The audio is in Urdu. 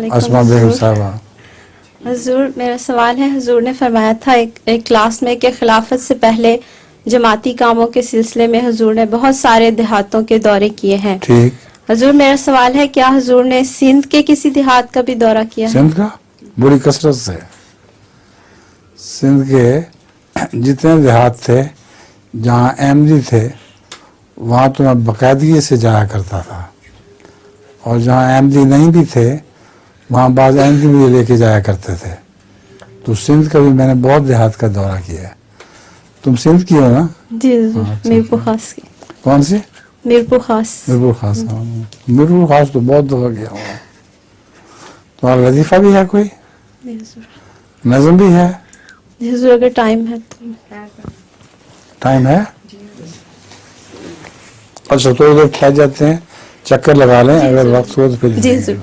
اسما بیگم صاحبہ. حضور میرا سوال ہے، حضور نے فرمایا تھا ایک کلاس میں کہ خلافت سے پہلے جماعتی کاموں کے سلسلے میں حضور نے بہت سارے دیہاتوں کے دورے کیے ہیں. ٹھیک. حضور میرا سوال ہے، کیا حضور نے سندھ کے کسی دیہات کا بھی دورہ کیا ہے؟ سندھ کا بڑی کثرت سے. سندھ کے جتنے دیہات تھے جہاں احمدی تھے وہاں تو میں باقاعدگی سے جایا کرتا تھا، اور جہاں احمدی نہیں بھی تھے وہاں بعض احمدی بھی لے کے جایا کرتے تھے. تو سندھ کا بھی میں نے بہت دیہات کا دورہ کیا ہے. تم سندھ کی ہو نا؟ جی حضور. میرپور خاص کی. کون سی؟ میرپور خاص. میرپور خاص. میرپور خاص تو بہت دفعہ گیا ہوں. تمہارا وظیفہ بھی ہے کوئی؟ جی حضور. نظم بھی ہے؟ جی حضور اگر ٹائم ہے تو. ٹائم ہے؟ اچھا تو ادھر ٹھہر جاتے ہیں، چکر لگا لیں، اگر وقت ہو تو پھر جی حضور.